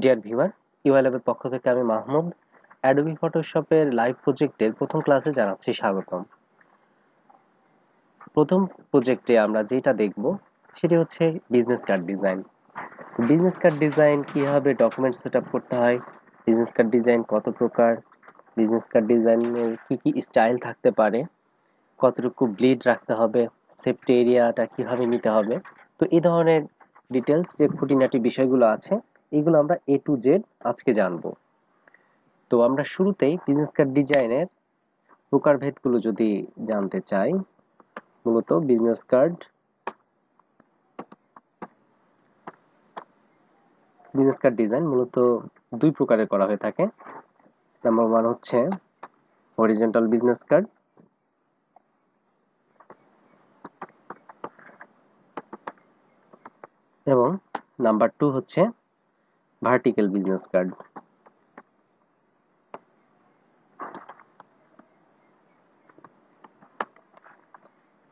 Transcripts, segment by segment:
Dear viewer, ইউএলএব এর পক্ষ থেকে আমি মাহমুদ অ্যাডোবি ফটোশপের লাইভ প্রজেক্টের প্রথম ক্লাসে জানাচ্ছি স্বাগতম। প্রথম প্রজেক্টে আমরা যেটা দেখব সেটি হচ্ছে business card design. Business card design কিভাবে ডকুমেন্ট সেটআপ করতে হয়, বিজনেস কার্ড ডিজাইন কত প্রকার, বিজনেস কার্ড ডিজাইনের কি কি স্টাইল থাকতে পারে, কতটুকু ব্লিড রাখতে হবে, সেফটি এরিয়াটা কিভাবে নিতে হবে। তো এই ধরনের ডিটেলস যে খুঁটিনাটি বিষয়গুলো আছে এগুলো আমরা এ টু জেড আজকে জানবো। তো আমরা শুরুতেই বিজনেস কার্ড ডিজাইনের প্রকারভেদগুলো যদি জানতে চাই, মূলত বিজনেস কার্ড ডিজাইন মূলত দুই প্রকারের করা হয়ে থাকে। নাম্বার ওয়ান হচ্ছে হরিজন্টাল বিজনেস কার্ড এবং নাম্বার টু হচ্ছে ভার্টিক্যাল বিজনেস কার্ড।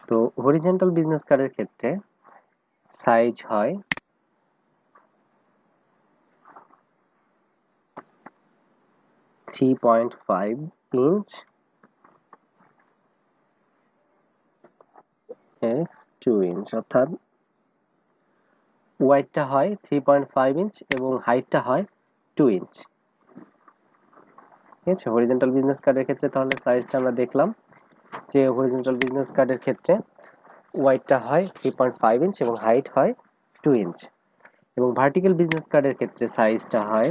তো হরিজন্টাল বিজনেস কার্ডের ক্ষেত্রে সাইজ হয় 3.5 ইঞ্চ x 2 ইঞ্চ, অর্থাৎ ওয়াইডটা হয় 3.5 ইঞ্চ এবং হাইটটা হয় 2 ইঞ্চ। ঠিক আছে, হরিজন্টাল বিজনেস কার্ডের ক্ষেত্রে তাহলে সাইজটা আমরা দেখলাম যে হরিজন্টাল বিজনেস কার্ডের ক্ষেত্রে ওয়াইডটা হয় 3.5 ইঞ্চ এবং হাইট হয় 2 ইঞ্চ, এবং ভার্টিক্যাল বিজনেস কার্ডের ক্ষেত্রে সাইজটা হয়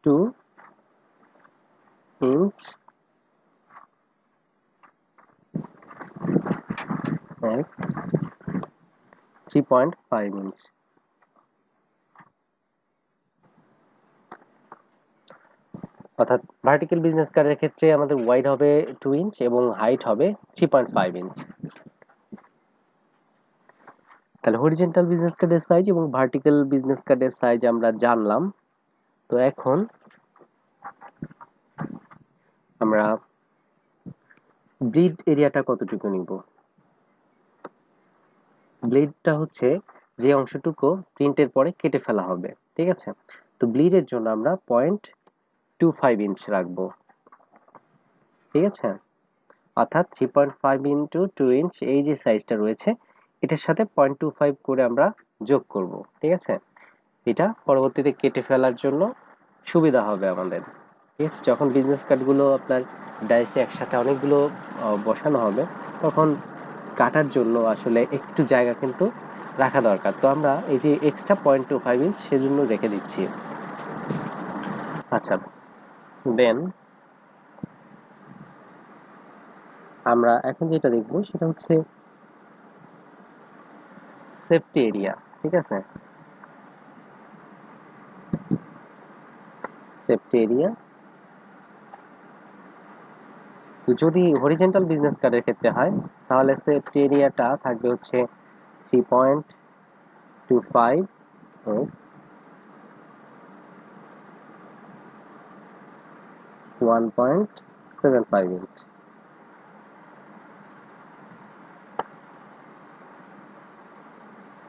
2 ইঞ্চ x 3.5 ইঞ্চ। অর্থাৎ ভার্টিক্যাল বিজনেস কার্ডের ক্ষেত্রে আমাদের ওয়াইড হবে 2 ইঞ্চ এবং হাইট হবে 3.5 ইঞ্চ। তাহলে হরিজন্টাল বিজনেস কার্ডের সাইজ এবং ভার্টিক্যাল বিজনেস কার্ডের সাইজ আমরা জানলাম। তো এখন আমরা ব্লিড এরিয়াটা কতটুকু নিব। ব্লিডটা হচ্ছে যে অংশটুকু প্রিন্টের পরে কেটে ফেলা হবে, ঠিক আছে। তো ব্লিডের জন্য আমরা 0.25 ইঞ্চ রাখবো, ঠিক আছে। অর্থাৎ 3.5 ইন্টু 2 ইঞ্চ এই যে সাইজটা রয়েছে এটার সাথে 0.25 করে আমরা যোগ করব, ঠিক আছে। এটা পরবর্তীতে কেটে ফেলার জন্য সুবিধা হবে আমাদের, ঠিক আছে। যখন বিজনেস কার্ডগুলো আপনার ডাইসে একসাথে অনেকগুলো বসানো হবে তখন কাটার জন্য আসলে একটু জায়গা কিন্তু রাখা দরকার। তো আমরা এই যে এক্সট্রা 0.25 ইঞ্চ সেজন্য রেখে দিচ্ছি। আচ্ছা, দেন আমরা এখন যেটা দেখব সেটা হচ্ছে সেফটি এরিয়া, ঠিক আছে। সেফটি এরিয়া যদি হরিজন্টাল বিজনেস কার্ডের ক্ষেত্রে হয় তাহলে সেফটি এরিয়াটা থাকবে হচ্ছে 3.25 x 1.75 ইঞ্চ।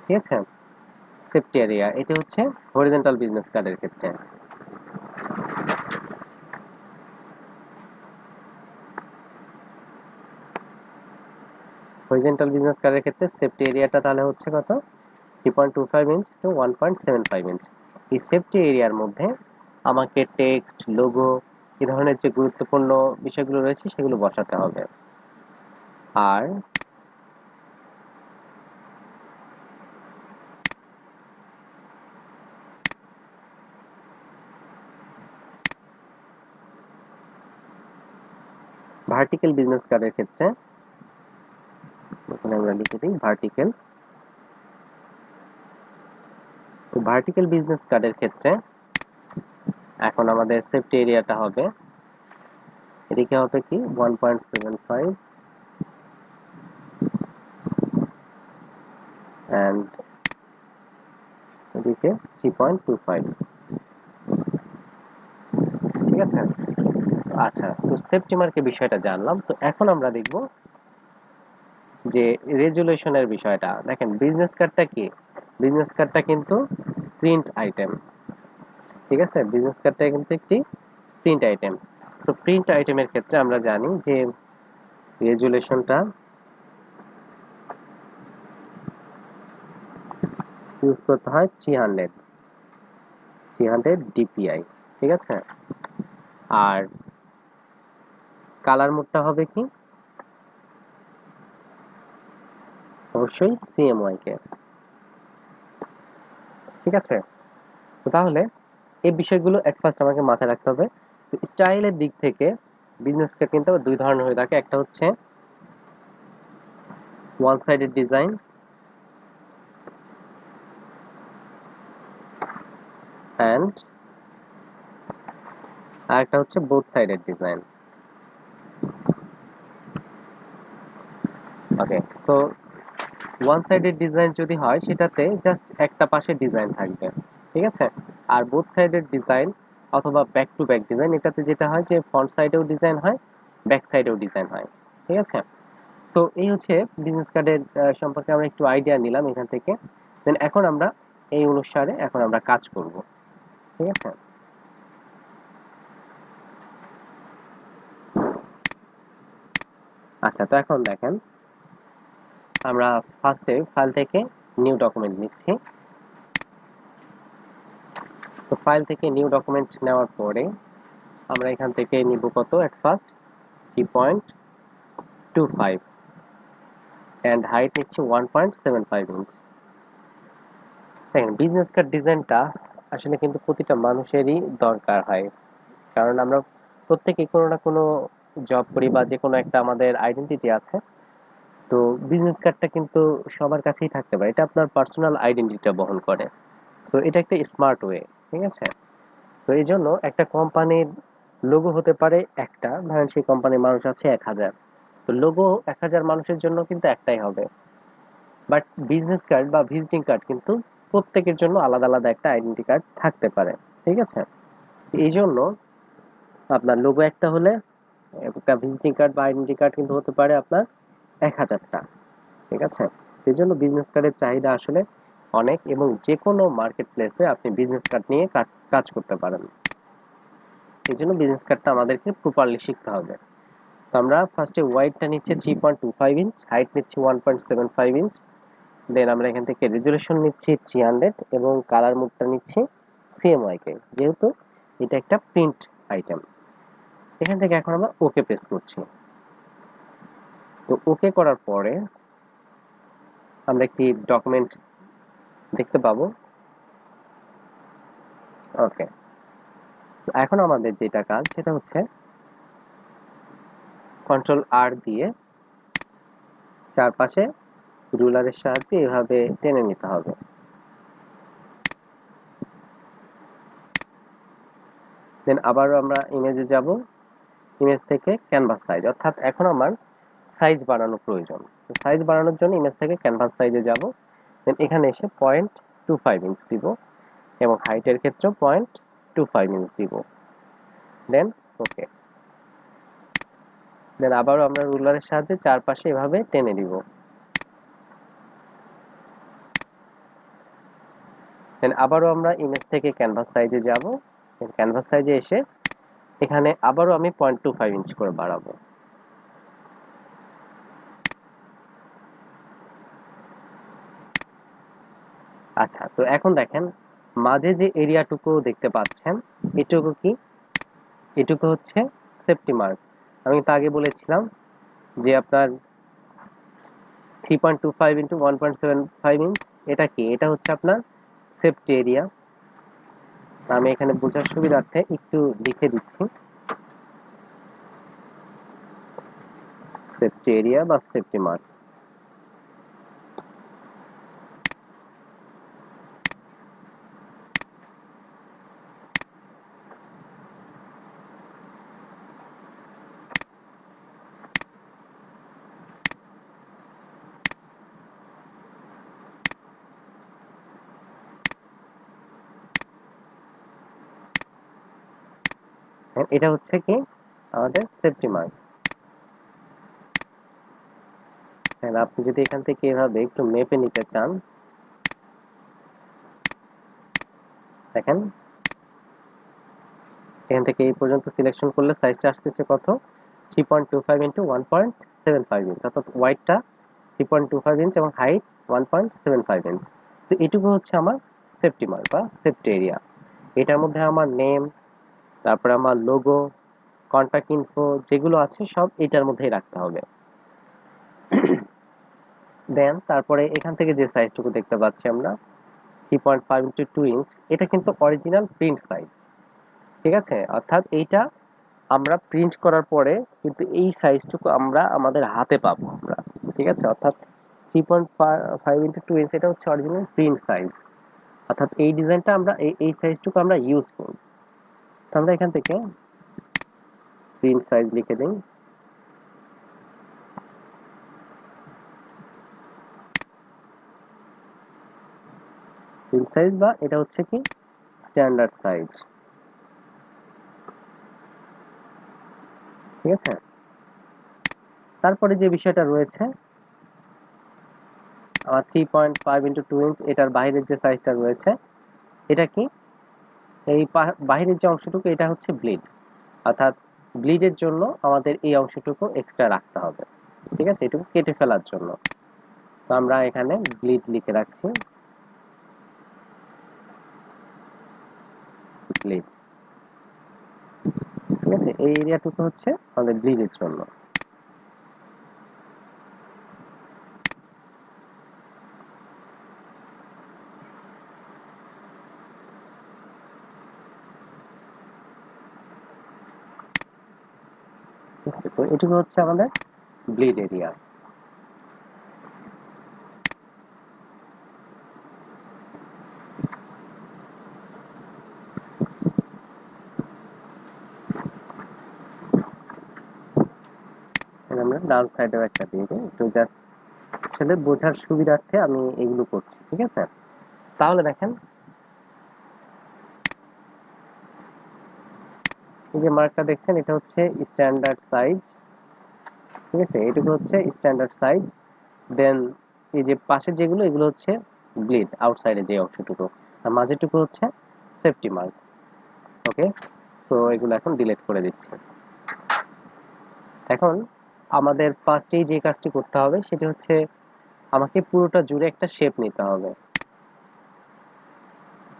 ঠিক আছে, সেফটি এরিয়া এটা হচ্ছে হরিজন্টাল বিজনেস কার্ডের ক্ষেত্রে। হরিজন্টাল বিজনেস কার্ডের ক্ষেত্রে সেফটি এরিয়াটা তাহলে হচ্ছে কত, 3.25 ইঞ্চ টু 1.75 ইঞ্চ। এই সেফটি এরিয়ার মধ্যে আমাকে টেক্সট, লোগো এই ধরনের যে গুরুত্বপূর্ণ বিষয়গুলো রয়েছে সেগুলো বসাতে হবে। আর ভার্টিক্যাল বিজনেস কার্ডের ক্ষেত্রে এখানে আমরা লিখে দিই ভার্টিক্যাল। তো ভার্টিক্যাল বিজনেস কার্ডের ক্ষেত্রে এখন আমাদের সেফটি এরিয়াটা হবে, এদিকে হবে কি 1.75 and এদিকে 3.25, ঠিক আছে। আচ্ছা, তো সেফটি মার্কের বিষয়টা জানলাম। তো এখন আমরা দেখব যে রেজুলেশনের বিষয়টা দেখেন, বিজনেস কার্ডটা কি, বিজনেস কার্ডটা কিন্তু প্রিন্ট আইটেম, ঠিক আছে, বিজনেস কার্ডটা কিন্তু একটি প্রিন্ট আইটেম। সো প্রিন্ট আইটেমের ক্ষেত্রে আমরা জানি যে রেজুলেশনটা ইউজ করতে হয় 300 ডিপিআই, ঠিক আছে। আর কালার মোডটা হবে কি, অবশ্যই সিএমওয়াই কে, ঠিক আছে। তো তাহলে এই বিষয়গুলো এট ফার্স্ট আমাকে মাথায় রাখতে হবে। তো স্টাইলের দিক থেকে বিজনেস কার্ড কিন্তু দুই ধরনের হয়ে থাকে, একটা হচ্ছে ওয়ান সাইডেড ডিজাইন অ্যান্ড আরেকটা হচ্ছে বোথ সাইডেড ডিজাইন। ওকে, সো ওয়ান সাইডেড ডিজাইন যদি হয় সেটাতে জাস্ট একটা পাশে ডিজাইন থাকবে, ঠিক আছে। আর বোথ সাইডেড ডিজাইন অথবা ব্যাক টু ব্যাক ডিজাইন, এটাতে যেটা হয় যে ফ্রন্ট সাইডেও ডিজাইন হয়, ব্যাক সাইডেও ডিজাইন হয়, ঠিক আছে। সো এই হচ্ছে বিজনেস কার্ডের সম্পর্কে আমরা একটু আইডিয়া নিলাম এখান থেকে। দেন এখন আমরা এই অনুসারে এখন আমরা কাজ করব, ঠিক আছে। আচ্ছা, তো এখন দেখেন আমরা ফার্স্টে ফাইল থেকে নিউ ডকুমেন্ট নিচ্ছি। তো ফাইল থেকে নিউ ডকুমেন্ট নেওয়ার পরে আমরা এখান থেকে নিব কত, এট ফার্স্ট 3.25 এন্ড হাইট নিচ্ছি 1.75 ইঞ্চ। দেখেন বিজনেস কার্ড ডিজাইনটা আসলে কিন্তু প্রতিটা মানুষেরই দরকার হয়, কারণ আমরা প্রত্যেকেই কোনো না কোনো জব করি বা যে কোনো একটা আমাদের আইডেন্টিটি আছে। তো বিজনেস কার্ডটা কিন্তু সবার কাছেই থাকতে পারে, এটা আপনার পার্সোনাল আইডেন্টিটিটা বহন করে। সো এটা একটা স্মার্ট ওয়ে, ঠিক আছে। তো এই জন্য একটা কোম্পানির লোগো হতে পারে একটা, ধরেন সেই কোম্পানির মানুষ আছে 1000, তো লোগো 1000 মানুষের জন্য কিন্তু একটাই হবে। বাট বিজনেস কার্ড বা ভিজিটিং কার্ড কিন্তু প্রত্যেকের জন্য আলাদা আলাদা একটা আইডেন্টি কার্ড থাকতে পারে, ঠিক আছে। এই জন্য আপনার লোগো একটা হলে একটা ভিজিটিং কার্ড বা আইডেন্টি কার্ড কিন্তু হতে পারে আপনার 1000টা, ঠিক আছে। এই জন্য বিজনেস কার্ডের চাহিদা আসলে অনেক, এবং যে কোনো মার্কেট প্লেসে আপনি বিজনেস কার্ড নিয়ে কাজ করতে পারেন। এই জন্য বিজনেস কার্ডটা আমাদেরকে প্রপারলি শিখতে হবে। তো আমরা ফার্স্টে ওয়াইডটা নিচ্ছি 3.25 ইঞ্চ, হাইট নিচ্ছি 1.75 ইঞ্চ। দেন আমরা এখান থেকে রেজুলেশন নিচ্ছি 300 এবং কালার মোডটা নিচ্ছি সিএমওয়াইকে, যেহেতু এটা একটা প্রিন্ট আইটেম। এখান থেকে এখন আমরা ওকে প্রেস করছি। তো ওকে করার পরে আমরা একটি ডকুমেন্ট দেখতে পাবো। ওকে, এখন আমাদের যেটা কাজ সেটা হচ্ছে কন্ট্রোল আর দিয়ে চারপাশে রুলারের সাহায্যে এভাবে টেনে নিতে হবে। দেন আবারও আমরা ইমেজে যাব, ইমেজ থেকে ক্যানভাস সাইজ, অর্থাৎ এখন আমার সাইজ বাড়ানো প্রয়োজন। তো সাইজ বাড়ানোর জন্য ইমেজ থেকে ক্যানভাস সাইজে যাব। দেন এখানে এসে 0.25 ইঞ্চ দিব এবং হাইটের ক্ষেত্রে 0.25 ইঞ্চ দিব। দেন ওকে, দেন আবারও আমরা রুলারের সাহায্যে চারপাশে এভাবে টেনে দিব। দেন আবারও আমরা ইমেজ থেকে ক্যানভাস সাইজে যাব, ক্যানভাস সাইজে এসে এখানে আবারও আমি 0.25 ইঞ্চ করে বাড়াবো। আচ্ছা, তো এখন দেখেন মাঝে যে এরিয়াটুকু দেখতে পাচ্ছেন, এটুকু কি, এটুকু হচ্ছে সেফটি মার্ক। আমি তো আগে বলেছিলাম যে আপনার 3.25 ইন্টু 1.75 ইঞ্চ, এটা কি, এটা হচ্ছে আপনার সেফটি এরিয়া। আমি এখানে বোঝার সুবিধার্থে একটু লিখে দিচ্ছি, সেফটি এরিয়া বা সেফটি মার্ক। এটা হচ্ছে কি আমাদের সেফটি মার্ক। দেখেন আপনি যদি এখান থেকে এভাবে একটু মেপে নিতে চান, দেখেন এখান থেকে এই পর্যন্ত সিলেকশন করলে সাইজটা আসতেছে কত, 3.25 ইন্টু 1.75 ইঞ্চ, অর্থাৎ ওয়াইডটা 3.25 ইঞ্চ এবং হাইট 1.75 ইঞ্চ। তো এটুকু হচ্ছে আমার সেফটি মার্ক বা সেফটি এরিয়া। এটার মধ্যে আমার নেম, তারপরে আমার লোগো, কন্টাক্ট ইনফো যেগুলো আছে সব এটার মধ্যেই রাখতে হবে। দেন তারপরে এখান থেকে যে সাইজটুকু দেখতে পাচ্ছি আমরা 3.5 ইন্টু 2 ইঞ্চ, এটা কিন্তু অরিজিনাল প্রিন্ট সাইজ, ঠিক আছে? অর্থাৎ এইটা আমরা প্রিন্ট করার পরে কিন্তু এই সাইজটুকু আমরা আমাদের হাতে পাবো আমরা, ঠিক আছে? অর্থাৎ 3.5 ইন্টু 2 ইঞ্চ এটা হচ্ছে অরিজিনাল প্রিন্ট সাইজ, অর্থাৎ এই ডিজাইনটা আমরা এই সাইজটুকু আমরা ইউজ করব। তো আমরা এখান থেকে প্রিন্ট সাইজ লিখে দিই, প্রিন্ট সাইজ বা এটা হচ্ছে কি স্ট্যান্ডার্ড সাইজ, ঠিক আছে? তারপরে যে বিষয়টা রয়েছে আমার 3.5 ইন্টু 2 ইঞ্চ এটার বাইরের যে সাইজটা রয়েছে, এটা কি এই বাইরের যে অংশটুকু এটা হচ্ছে ব্লিড, অর্থাৎ ব্লিডের জন্য আমাদের এই অংশটুকু এক্সট্রা রাখতে হবে, ঠিক আছে? এটুকু কেটে ফেলার জন্য। তো আমরা এখানে ব্লিড লিখে রাখছি, ব্লিড, ঠিক আছে? এই এরিয়াটুকু হচ্ছে আমাদের ব্লিডের জন্য। ঠিক আছে, তো এটুকু হচ্ছে আমাদের ব্লিড এরিয়া। আমরা ডান সাইডেও একটা দিয়ে দিই, একটু জাস্ট আসলে বোঝার সুবিধার্থে আমি এগুলো করছি, ঠিক আছে? তাহলে দেখেন এই যে মার্কটা দেখছেন এটা হচ্ছে স্ট্যান্ডার্ড সাইজ, ঠিক আছে? এটুকু হচ্ছে স্ট্যান্ডার্ড সাইজ। দেন এই যে পাশের যেগুলো এগুলো হচ্ছে ব্লিড আউটসাইডে যে অংশটুকু, আর মাঝেরটুকু হচ্ছে সেফটি মার্ক। ওকে, তো এগুলো এখন ডিলিট করে দিচ্ছি। এখন আমাদের ফার্স্টেই যে কাজটি করতে হবে সেটা হচ্ছে আমাকে পুরোটা জুড়ে একটা শেপ নিতে হবে।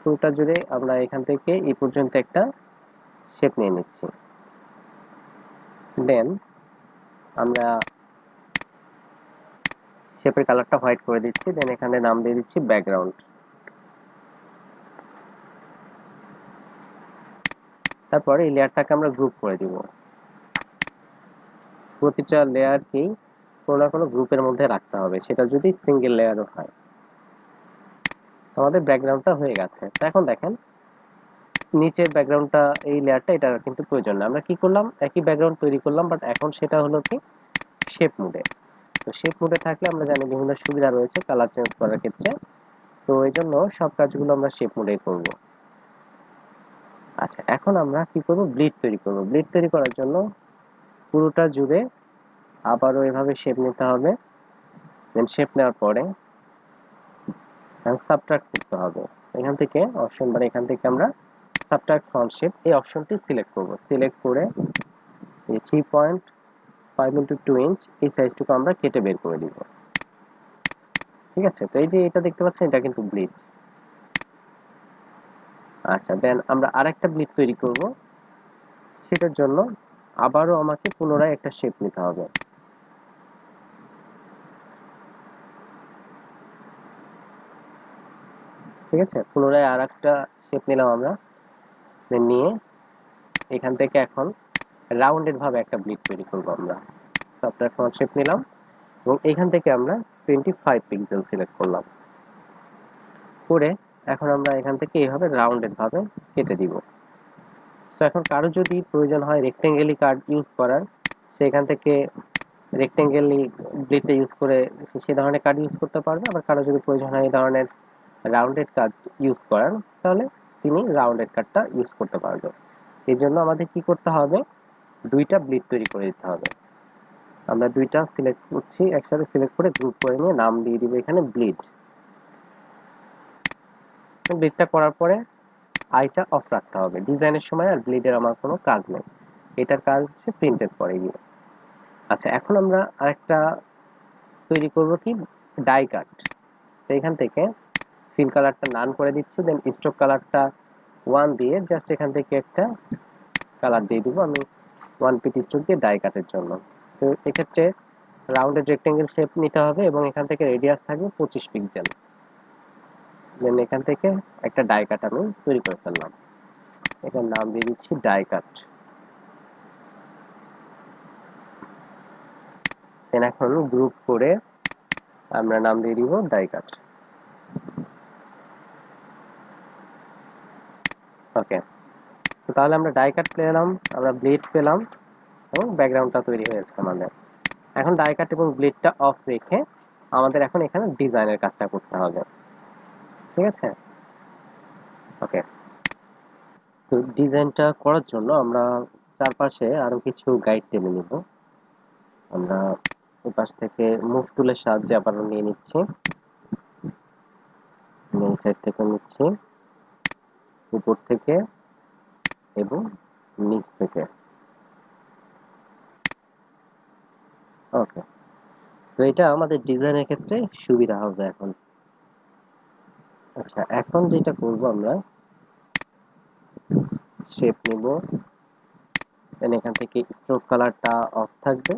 পুরোটা জুড়ে আমরা এখান থেকে এই পর্যন্ত একটা শেপ নিয়ে নিচ্ছি। দেন আমরা শেপের কালারটা হোয়াইট করে দিচ্ছি, দেন এখানে নাম দিয়ে দিচ্ছি ব্যাকগ্রাউন্ড। তারপর এই লেয়ারটাকে আমরা গ্রুপ করে দিব, প্রতিটা লেয়ারকেই কোনো না কোনো গ্রুপের মধ্যে রাখতে হবে, সেটা যদি সিঙ্গেল লেয়ারও হয়। আমাদের ব্যাকগ্রাউন্ডটা হয়ে গেছে। তো এখন দেখেন নিচের ব্যাকগ্রাউন্ডটা এই লেয়ারটা এটা কিন্তু প্রয়োজন না, আমরা কি করলাম একই ব্যাকগ্রাউন্ড তৈরি করলাম, বাট এখন সেটা হলো কি শেপ মোডে। তো শেপ মোডে থাকলে আমরা জানি বিভিন্ন সুবিধা রয়েছে কালার চেঞ্জ করার ক্ষেত্রে, তো এই জন্য সব কাজগুলো আমরা শেপ মোডেই করব। আচ্ছা, এখন আমরা কি করব ব্লিড তৈরি করব। ব্লিড তৈরি করার জন্য পুরোটা জুড়ে আবারও এভাবে শেপ নিতে হবে, দেন শেপ নেওয়ার পরে সাবট্রাক্ট করতে হবে। এখান থেকে অপশন বারে এখান থেকে আমরা সাবট্রাক্ট ফ্রম শেপ এই অপশনটি সিলেক্ট করব। সিলেক্ট করে এই 3.5 ইন্টু 2 ইঞ্চ এই সাইজটুকু আমরা কেটে বের করে দিব, ঠিক আছে? তো এই যে এটা দেখতে পাচ্ছেন এটা কিন্তু ব্লিড। আচ্ছা, দেন আমরা আরেকটা ব্লিড তৈরি করব, সেটার জন্য আবারও আমাকে পুনরায় একটা শেপ নিতে হবে। ঠিক আছে, পুনরায় আরেকটা শেপ নিলাম আমরা, দেন নিয়ে এখান থেকে এখন রাউন্ডেড ভাবে একটা ব্লিড তৈরি করব আমরা। সাবট্রাক্ট ফ্রম শেপ নিলাম এবং এখান থেকে আমরা 25 পিক্সেল সিলেক্ট করলাম, করে এখন আমরা এখান থেকে এইভাবে রাউন্ডেড ভাবে কেটে দিব। তো এখন কারো যদি প্রয়োজন হয় রেক্টেঙ্গেলি কাট ইউজ করার, সেখান থেকে রেক্টেঙ্গেলি ব্লেডটা ইউজ করে সেই ধরনের কাট ইউজ করতে পারবে। আবার কারো যদি প্রয়োজন হয় এই ধরনের রাউন্ডেড কাট ইউজ করার, তাহলে তিনি রাউন্ডেড কাটটা ইউজ করতে পারবে। এই জন্য আমাদের কি করতে হবে, দুইটা ব্লেড তৈরি করে দিতে হবে। আমরা দুইটা সিলেক্ট করছি, একসাথে সিলেক্ট করে গ্রুপ করে নিয়ে নাম দিয়ে দিব এখানে ব্লিড। ব্লিডটা করার পরে আইটা অফ রাখতে হবে। ডিজাইনের সময় আর ব্লিডের আমার কোনো কাজ নেই, এটার কাজ হচ্ছে প্রিন্টের পরে গিয়ে। আচ্ছা, এখন আমরা আরেকটা তৈরি করব, কি ডাই কাট। তো এখান থেকে ফিল কালারটা নান করে দিচ্ছি, দেন স্ট্রোক কালারটা 1 দিয়ে জাস্ট এখান থেকে একটা কালার দিয়ে দিব আমি 1 পিট স্ট্রোক দিয়ে ডাই কাটের জন্য। তো এক্ষেত্রে রাউন্ডেড রেক্টেঙ্গেল শেপ নিতে হবে এবং এখান থেকে রেডিয়াস থাকবে 25 পিক্সেল। দেন এখান থেকে একটা ডাই কাট আমি তৈরি করে ফেললাম, এটার নাম দিয়ে দিচ্ছি ডাই কাট। দেন এখন গ্রুপ করে আমরা নাম দিয়ে দিব ডাই কাট। ওকে, তো তাহলে আমরা ডাই কাট পেলাম, আমরা ব্লেড পেলাম এবং ব্যাকগ্রাউন্ডটা তৈরি হয়েছে আমাদের। এখন ডাই কাট এবং ব্লেডটা অফ রেখে আমাদের এখন এখানে ডিজাইনের কাজটা করতে হবে, ঠিক আছে? ওকে, তো ডিজাইনটা করার জন্য আমরা চারপাশে আরো কিছু গাইড টেনে নিব। আমরা এই পাশ থেকে মুভ টুলের সাহায্যে আবার নিয়ে নিচ্ছি, এই সাইড থেকে নিচ্ছি, উপর থেকে এবং নিচ থেকে। ওকে, তো এটা আমাদের ডিজাইনের ক্ষেত্রে সুবিধা হবে এখন। আচ্ছা, এখন যেটা করব আমরা শেপ নিব, দেন এখান থেকে স্ট্রোক কালারটা অফ থাকবে,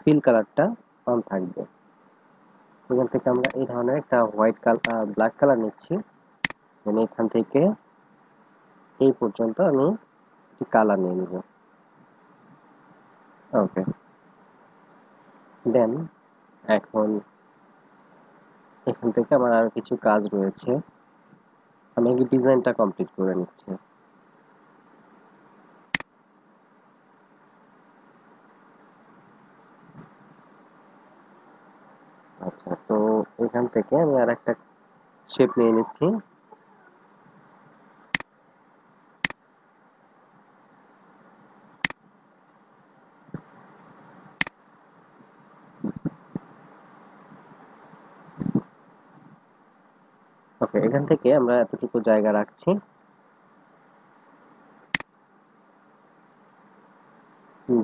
ফিল কালারটা অন থাকবে। এখান থেকে আমরা এই ধরনের একটা হোয়াইট কালার ব্ল্যাক কালার নিচ্ছি, দেন এখান থেকে এই পর্যন্ত আমি কালার নিয়ে নিব। ওকে, দেন এখন এখান থেকে আমার আরো কিছু কাজ রয়েছে, আমি আগে ডিজাইনটা কমপ্লিট করে নিচ্ছি। আচ্ছা, তো এখান থেকে আমি আর একটা শেপ নিয়ে নিচ্ছি, ওকে, এখান থেকে আমরা এতটুকু জায়গা রাখছি।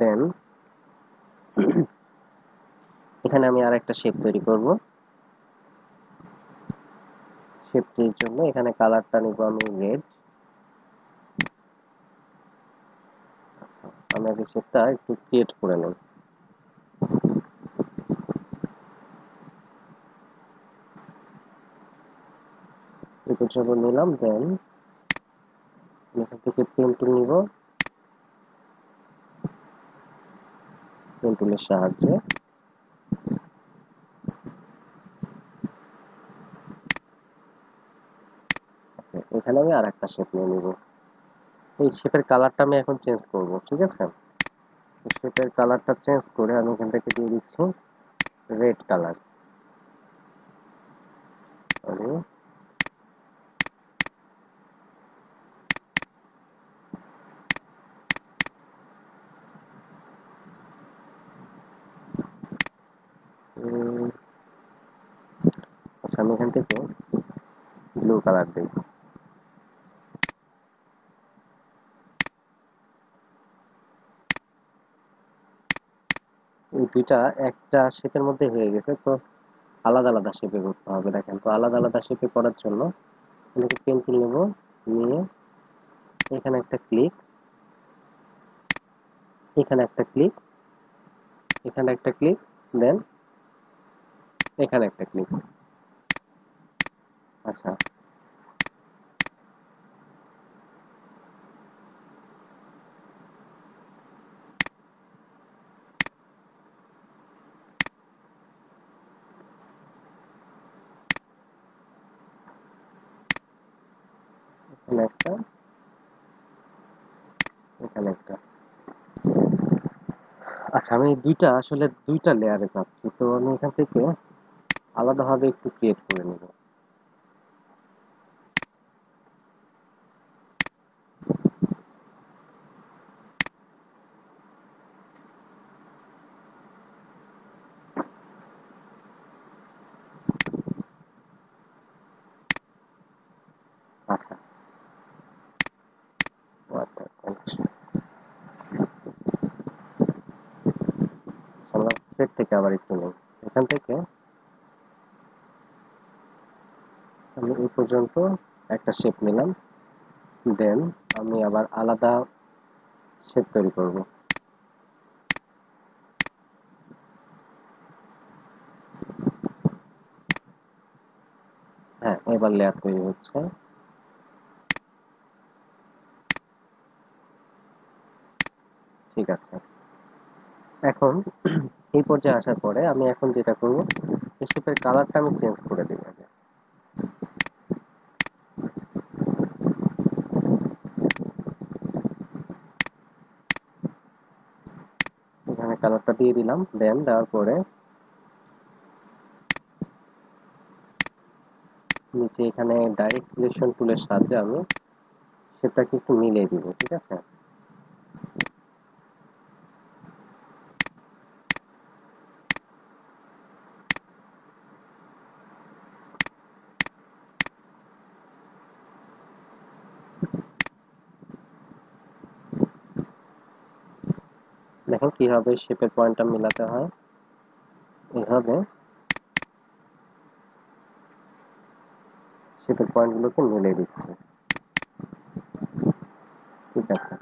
দেন এখানে আমি আর একটা শেপ তৈরি করব। শেপটির জন্য এখানে কালারটা নিব আমি রেড। আচ্ছা, আমি আগে শেপটা একটু ক্রিয়েট করে নেব। এই পর্যন্ত নিলাম, দেন এখান থেকে পেন টুল নিব, পেন টুলের সাহায্যে এখানে আমি আর একটা শেপ নিয়ে নিব। এই শেপের কালারটা আমি এখন চেঞ্জ করব, ঠিক আছে? শেপের কালারটা চেঞ্জ করে আমি এখান থেকে দিয়ে দিচ্ছি রেড কালার। আচ্ছা, আমি এখান থেকে ব্লু কালার দিই। এই দুইটা একটা শেপের মধ্যে হয়ে গেছে, তো আলাদা আলাদা শেপে করতে হবে। দেখেন, তো আলাদা আলাদা শেপে করার জন্য আমি পেন্সিল নেব, নিয়ে এখানে একটা ক্লিক, এখানে একটা ক্লিক, এখানে একটা ক্লিক, দেন এখানে একটা ক্লিক। আচ্ছা, এখানে একটা, এখানে একটা। আচ্ছা, আমি আসলে দুইটা লেয়ারে যাচ্ছি, তো আমি এখান থেকে আলাদাভাবে একটু ক্রিয়েট করে নেব। আচ্ছা, ওয়াটার পয়েন্ট আমরা সেট থেকে আবার একটু নেই। এখান থেকে আমি এই পর্যন্ত একটা শেপ নিলাম, দেন আমি আবার আলাদা শেপ তৈরি করব। হ্যাঁ, এবার লেয়ার তৈরি হচ্ছে। ঠিক আছে, এখন এই পর্যায়ে আসার পরে আমি এখন যেটা করব, এই শেপের কালারটা আমি চেঞ্জ করে দিই আগে। এখানে কালারটা দিয়ে দিলাম, দেন দেওয়ার পরে নিচে এখানে ডাইরেক্ট সিলেকশন টুলের সাহায্যে আমি শেপটাকে একটু মিলিয়ে দিব। ঠিক আছে, দেখেন কিভাবে শেপের পয়েন্টটা মিলাতে হয়। এইভাবে শেপের পয়েন্টগুলোকে মিলিয়ে দিচ্ছি। ঠিক আছে,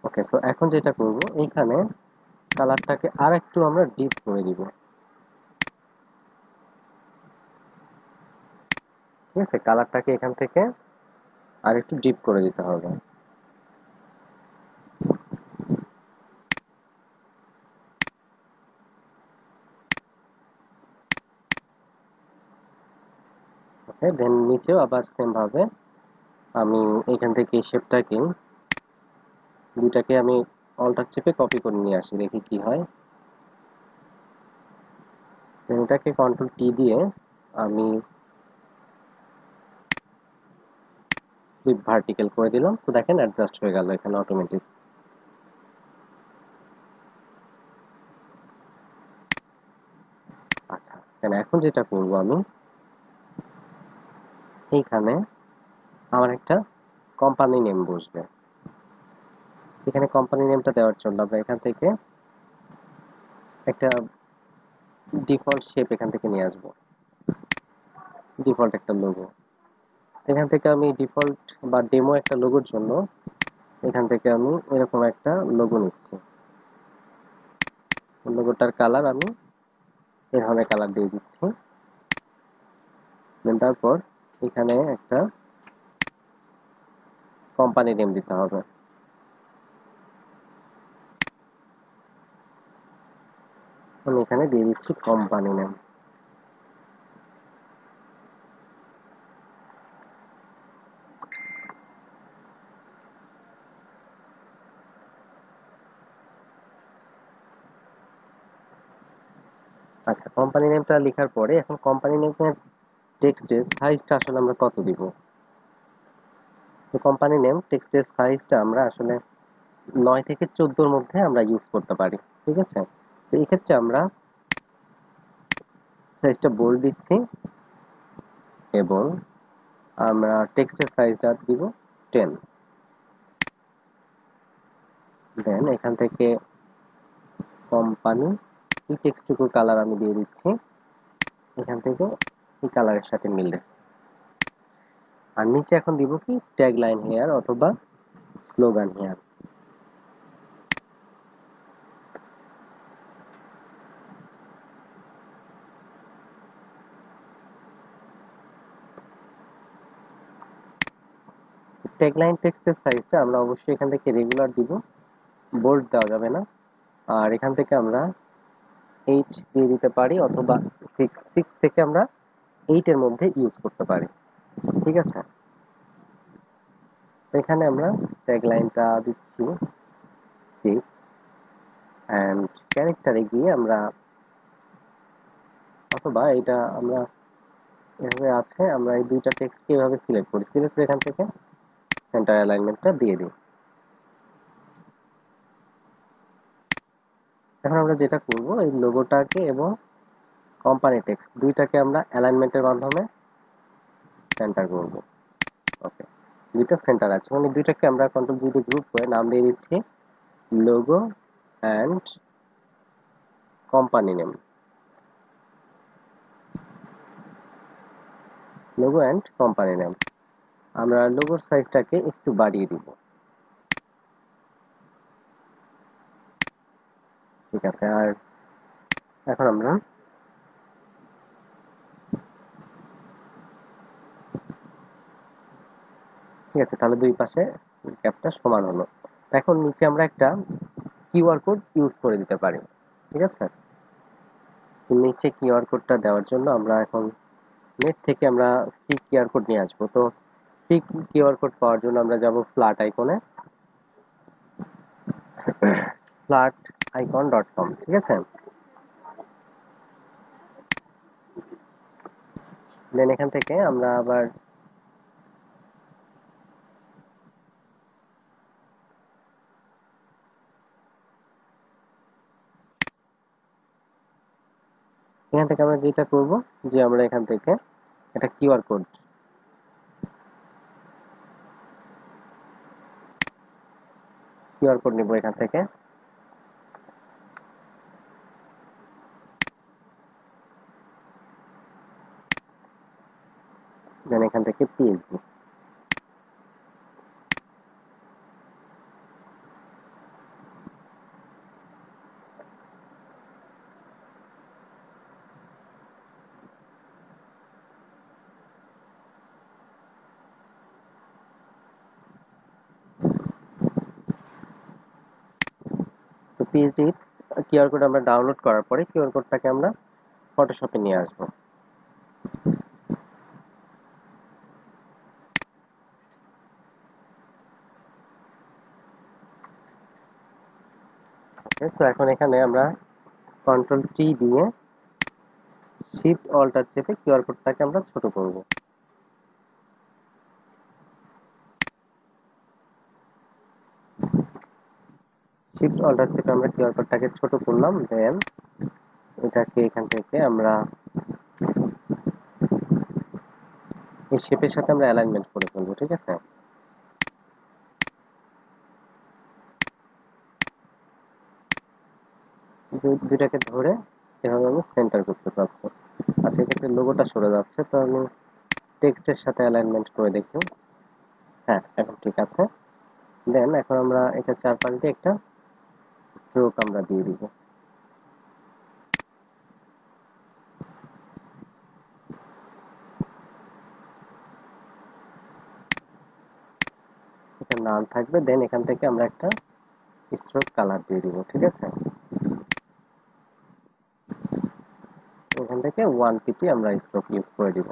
ওকে। সো এখন যেটা করব, এইখানে কালারটাকে আর একটু আমরা ডিপ করে দিব। ঠিক আছে, কালারটাকে এখান থেকে আর একটু ডিপ করে দিতে হবে। ওকে, দেন নিচেও আবার সেম ভাবে আমি এখান থেকে এই শেপটাকে দুইটাকে আমি অল্টার চেপে কপি করে নিয়ে আসি, দেখি কি হয়। দেন এটাকে কন্ট্রোল টি দিয়ে আমি ফ্লিপ ভার্টিক্যাল করে দিলাম, তো দেখেন অ্যাডজাস্ট হয়ে গেল এখানে অটোমেটিক। আচ্ছা, এখন যেটা করব আমি, এইখানে আমার একটা কোম্পানি নেম বসবে। এখানে কোম্পানি নেমটা দেওয়ার জন্য আমরা এখান থেকে একটা ডিফল্ট শেপ এখান থেকে নিয়ে আসবো, ডিফল্ট একটা লোগো। এখান থেকে আমি ডিফল্ট বা ডেমো একটা লোগোর জন্য এখান থেকে আমি এরকম একটা লোগো নিচ্ছি। লোগোটার কালার আমি এই ধরনের কালার দিয়ে দিচ্ছি। দেন তারপর এখানে একটা কোম্পানি নেম দিতে হবে। আমি এখানে দিয়ে দিচ্ছি কোম্পানি নেম। আচ্ছা, কোম্পানি নেমটা লেখার পরে এখন কোম্পানি নেমের টেক্সটের সাইজটা আসলে আমরা কত দিব। তো কোম্পানি নেম টেক্সটের সাইজটা আমরা আসলে 9 থেকে 14 মধ্যে আমরা ইউজ করতে পারি। ঠিক আছে, তো এই ক্ষেত্রে আমরা সাইজটা বোল্ড দিচ্ছি এবং আমরা টেক্সটের সাইজটা দিব 10। দেন এখান থেকে কোম্পানি এই টেক্সটটুকুর কালার আমি দিয়ে দিচ্ছি এখান থেকে এই কালারের সাথে মিলে। আর নিচে এখন দিব কি ট্যাগ লাইন হেয়ার অথবা স্লোগান হেয়ার। ট্যাগ লাইন টেক্সটের সাইজটা আমরা অবশ্যই এখান থেকে রেগুলার দিব, বোল্ড দেওয়া যাবে না। আর এখান থেকে আমরা 8 দিয়ে দিতে পারি অথবা 6 থেকে আমরা 8 এর মধ্যে ইউজ করতে পারি। ঠিক আছে, এখানে আমরা ট্যাগ লাইনটা দিচ্ছি 6 অ্যান্ড ক্যারেক্টারে গিয়ে আমরা অথবা এটা আমরা এভাবে আছে, আমরা এই দুইটা টেক্সটকে এভাবে সিলেক্ট করি, সিলেক্ট করে এখান থেকে সেন্টার অ্যালাইনমেন্টটা দিয়ে দিই। এখন আমরা যেটা করব, এই লোগোটাকে এবং কোম্পানি টেক্সট দুইটাকে আমরা অ্যালাইনমেন্টের মাধ্যমে সেন্টার করব। ওকে, দুইটা সেন্টার আছে, মানে দুইটাকে আমরা কন্ট্রোল জি দিয়ে গ্রুপ করে নাম দিয়ে দিচ্ছি logo and company name. Logo and company name. আমরা লোগোর সাইজটাকে একটু বাড়িয়ে দিব। ঠিক আছে, আর এখন আমরা ঠিক আছে, তাহলে দুই পাশে গ্যাপটা সমান হলো। এখন নিচে আমরা একটা কিউআর কোড ইউজ করে দিতে পারি। ঠিক আছে, নিচে কিউআর কোডটা দেওয়ার জন্য আমরা এখন নেট থেকে আমরা ফ্রি কিউআর কোড নিয়ে আসবো। তো ফ্রি কিউআর কোড পাওয়ার জন্য আমরা যাব ফ্ল্যাট আইকনে, flaticon.com। ঠিক আছে, দেন এখান থেকে আমরা আবার যেটা করব, যে আমরা এখান থেকে একটা কিউআর কোড নিব এখান থেকে। দেন এখান থেকে পিএইচডি। তো পিএইচডি কিউআর কোড আমরা ডাউনলোড করার পরে কিউআর কোডটাকে আমরা ফটোশপে নিয়ে আসবো। ওকে, সো এখন এখানে আমরা কন্ট্রোল টি দিয়ে শিফট অল্টার চেপে কিউআর কোডটাকে আমরা ছোট করব। শিফট অল্টার চেপে আমরা কিউআর কোডটাকে ছোট করলাম। দেন এটাকে এখান থেকে আমরা এই শেপের সাথে আমরা অ্যালাইনমেন্ট করে ফেলবো। ঠিক আছে, দুইটাকে ধরে এভাবে আমি সেন্টার করতে পারছি। আচ্ছা, এক্ষেত্রে লোগোটা সরে যাচ্ছে, তো আমি টেক্সটের সাথে অ্যালাইনমেন্ট করে দেখি। হ্যাঁ, এখন ঠিক আছে। দেন এখন আমরা এটা চারপাশ দিয়ে একটা স্ট্রোক আমরা দিয়ে দিব। এটা নাল থাকবে। দেন এখান থেকে আমরা একটা স্ট্রোক কালার দিয়ে দিব। ঠিক আছে, এখান থেকে 1pt আমরা স্ট্রোক ইউজ করে দিব।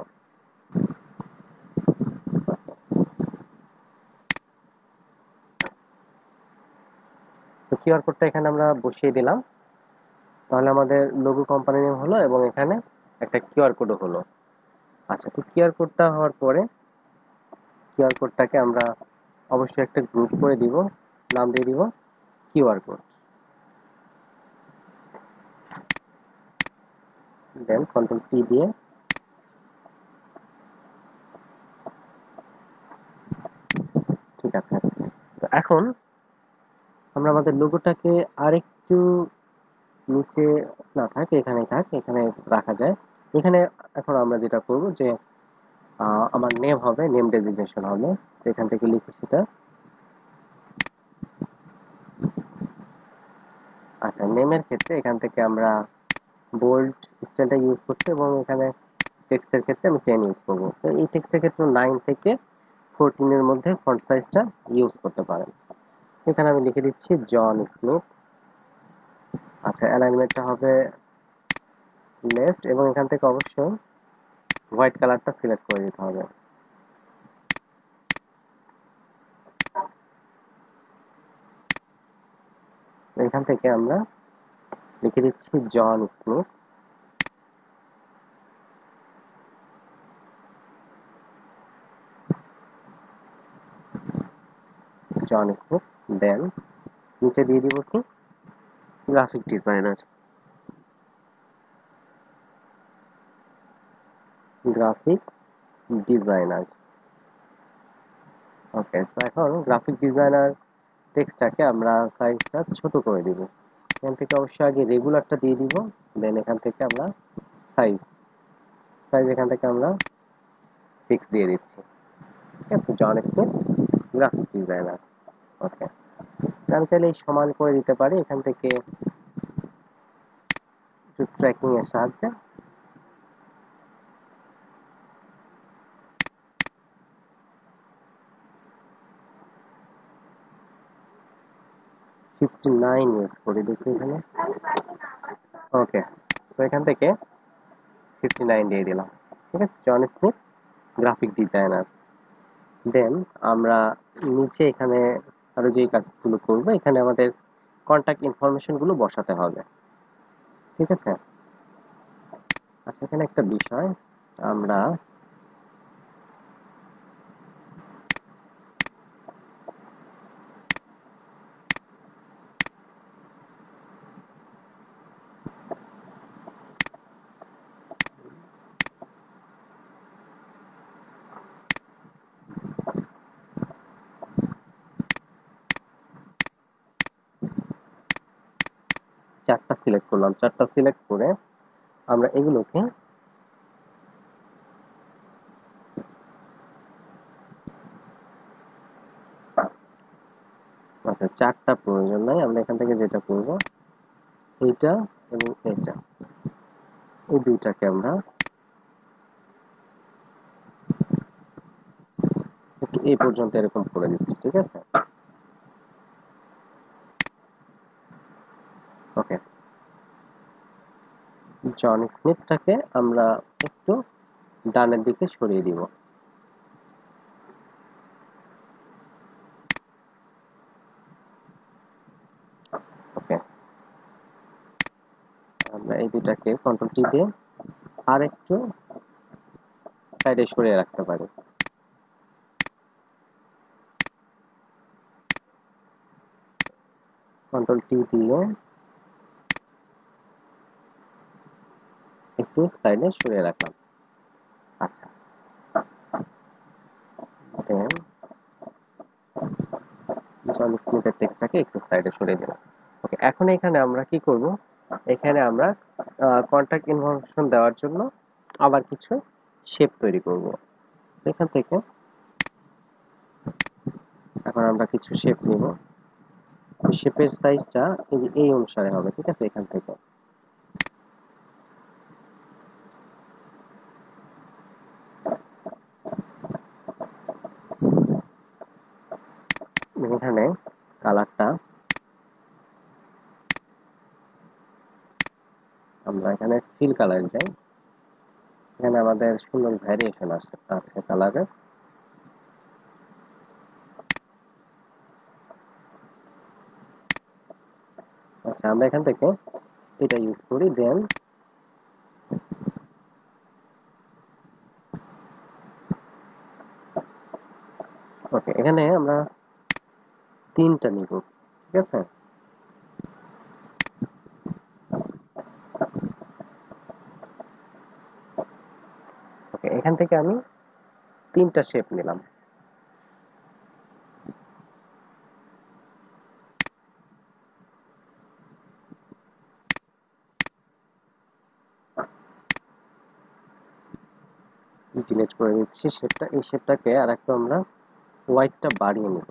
সো কিউআর কোডটা এখানে আমরা বসিয়ে দিলাম। তাহলে আমাদের লোগো কোম্পানি নেম হলো এবং এখানে একটা কিউআর কোডও হলো। আচ্ছা, তো কিউআর কোডটা হওয়ার পরে কিউআর কোডটাকে আমরা অবশ্যই একটা গ্রুপ করে দিব, নাম দিয়ে দিব কিউআর কোড। দেন কন্ট্রোল পি দিয়ে ঠিক আছে। তো এখন আমরা আমাদের লোগোটাকে আরেকটু নিচে না থাক, এখানে থাক, এখানে রাখা যায়। এখানে এখন আমরা যেটা করব যে আমার নেম হবে, নেম ডেজিগনেশন হবে। এখান থেকে লিখি সেটা। আচ্ছা, নেমের ক্ষেত্রে এখান থেকে আমরা বোল্ড স্টাইলটা ইউজ করছি এবং এখানে টেক্সটের ক্ষেত্রে আমি 10 ইউজ করব। তো এই টেক্সটের ক্ষেত্রে 9 থেকে 14 এর মধ্যে ফন্ট সাইজটা ইউজ করতে পারেন। এখানে আমি লিখে দিচ্ছি জন স্মিথ। আচ্ছা, অ্যালাইনমেন্টটা হবে লেফট এবং এখান থেকে অবশ্যই হোয়াইট কালারটা সিলেক্ট করে দিতে হবে। এখান থেকে আমরা লিখে দিচ্ছি জন স্মিথ। জন স্মিথ। দেন নিচে দিয়ে দিব কি গ্রাফিক ডিজাইনার, গ্রাফিক ডিজাইনার। ওকে, সো এখন গ্রাফিক ডিজাইনার টেক্সটটাকে আমরা সাইজটা ছোট করে দিব। এখান থেকে অবশ্যই আগে রেগুলারটা দিয়ে দিব, দেন এখান থেকে আমরা সাইজ সাইজ এখান থেকে আমরা 6 দিয়ে দিচ্ছি। ঠিক আছে, জন স্মিথ গ্রাফিক ডিজাইনার। ওকে, আমি চাইলে এই সমান করে দিতে পারি এখান থেকে একটু ট্র্যাকিং এর সাহায্যে। ফিফটি নাইন ইউজ করি দেখি এখানে। ওকে, তো এখান থেকে 59 দিয়ে দিলাম। ঠিক আছে, জন স্মিথ গ্রাফিক ডিজাইনার। দেন আমরা নিচে এখানে আরো যে কাজগুলো করব, এখানে আমাদের কন্টাক্ট ইনফরমেশন গুলো বসাতে হবে। ঠিক আছে, আচ্ছা এখানে একটা বিষয়, আমরা চারটা সিলেক্ট করলাম, চারটা সিলেক্ট করে আমরা এগুলোকে আচ্ছা চারটা প্রয়োজন নাই, আমরা এখান থেকে যেটা করব এইটা এবং এটা, এই দুইটাকে আমরা একটু এই পর্যন্ত এরকম করে দিচ্ছি। ঠিক আছে, ওকে, জন স্মিথটাকে আমরা একটু ডানের দিকে সরিয়ে দিব। ওকে, আমরা এই দুটাকে কন্ট্রোল টি দিয়ে আর একটু সাইডে সরিয়ে রাখতে পারি। কন্ট্রোল টি দিয়ে একটু সাইডে সরিয়ে রাখলাম। আচ্ছা, দেন জন স্মিথের টেক্সটটাকে একটু সাইডে সরিয়ে দিলাম। ওকে, এখন এখানে আমরা কি করব, এখানে আমরা কন্টাক্ট ইনফরমেশন দেওয়ার জন্য আবার কিছু শেপ তৈরি করব। এখান থেকে এখন আমরা কিছু শেপ নিব, শেপের সাইজটা এই যে এই অনুসারে হবে। ঠিক আছে, এখান থেকে এখানে কালারটা আমরা এখানে ফিল কালার যাই, এখানে আমাদের সুন্দর ভ্যারিয়েশন আছে কালারের। আচ্ছা, আমরা এখান থেকে এটা ইউজ করি। দেন ওকে, এখানে আমরা তিনটা নিব। ঠিক আছে, ওকে, এখান থেকে আমি তিনটা শেপ নিলাম। ডিলিট করে দিচ্ছি শেপটা। এই শেপটাকে আর একটু আমরা হোয়াইটটা বাড়িয়ে নিব।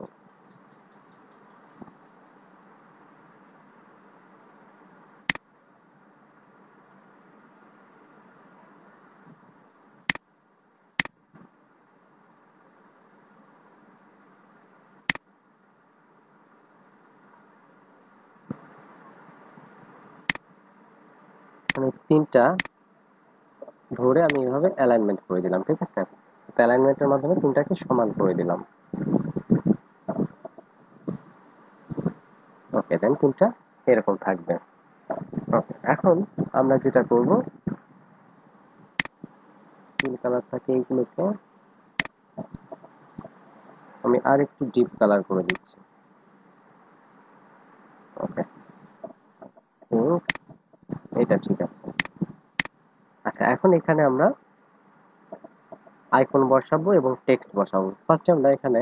মানে তিনটা ধরে আমি এইভাবে অ্যালাইনমেন্ট করে দিলাম। ঠিক আছে, অ্যালাইনমেন্টের মাধ্যমে তিনটাকে সমান করে দিলাম। ওকে, দেন তিনটা এরকম থাকবে। ওকে, এখন আমরা যেটা করব, তিন কালার থাকে এইগুলোকে আমি আর একটু ডিপ কালার করে দিচ্ছি। ওকে, এটা ঠিক আছে। আচ্ছা, এখন এখানে আমরা আইকন বসাবো এবং টেক্সট বসাবো। ফার্স্টে আমরা এখানে